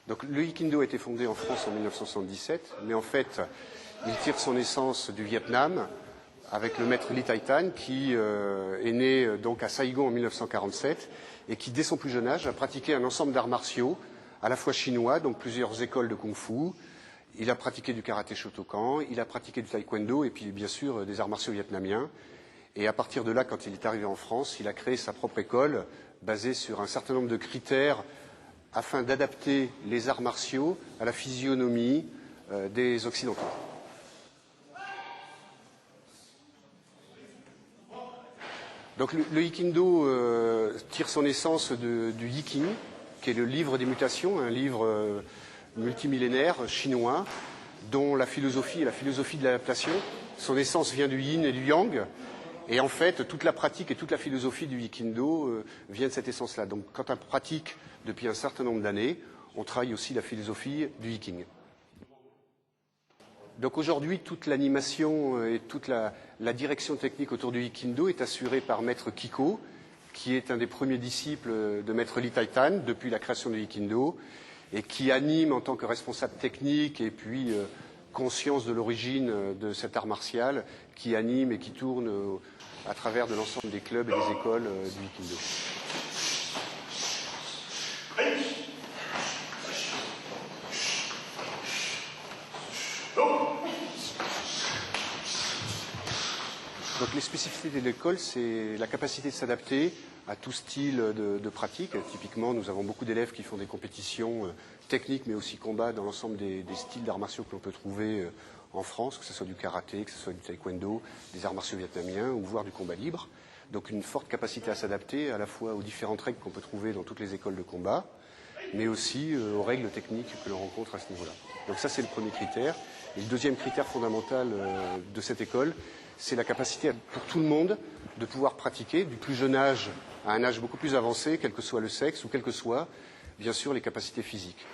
Donc le Aikido a été fondé en France en 1977, mais en fait, il tire son essence du Vietnam avec le maître Ly Thai Thanh qui est né donc à Saigon en 1947 et qui, dès son plus jeune âge, a pratiqué un ensemble d'arts martiaux, à la fois chinois, donc plusieurs écoles de kung-fu. Il a pratiqué du karaté Shotokan, il a pratiqué du taekwondo et puis bien sûr des arts martiaux vietnamiens. Et à partir de là, quand il est arrivé en France, il a créé sa propre école basée sur un certain nombre de critères afin d'adapter les arts martiaux à la physionomie des Occidentaux. Donc le Aikido tire son essence du Yiking, qui est le livre des mutations, un livre multimillénaire chinois, dont la philosophie est la philosophie de l'adaptation. Son essence vient du yin et du yang. Et en fait, toute la pratique et toute la philosophie du Aikido vient de cette essence-là. Donc quand on pratique depuis un certain nombre d'années, on travaille aussi la philosophie du Yiking. Donc aujourd'hui, toute l'animation et toute la direction technique autour du Aikido est assurée par Maître Kiko, qui est un des premiers disciples de Maître Ly Thai Thanh depuis la création du Aikido, et qui anime en tant que responsable technique et puis conscience de l'origine de cet art martial, qui anime et qui tourne à travers de l'ensemble des clubs et des écoles du Aikido. Donc les spécificités de l'école, c'est la capacité de s'adapter à tout style de pratique. Typiquement, nous avons beaucoup d'élèves qui font des compétitions techniques, mais aussi combat dans l'ensemble des styles d'arts martiaux que l'on peut trouver en France, que ce soit du karaté, que ce soit du taekwondo, des arts martiaux vietnamiens ou voire du combat libre. Donc une forte capacité à s'adapter à la fois aux différentes règles qu'on peut trouver dans toutes les écoles de combat, mais aussi aux règles techniques que l'on rencontre à ce niveau-là. Donc ça, c'est le premier critère. Et le deuxième critère fondamental de cette école, c'est la capacité pour tout le monde de pouvoir pratiquer du plus jeune âge à un âge beaucoup plus avancé, quel que soit le sexe ou quelles que soient, bien sûr, les capacités physiques.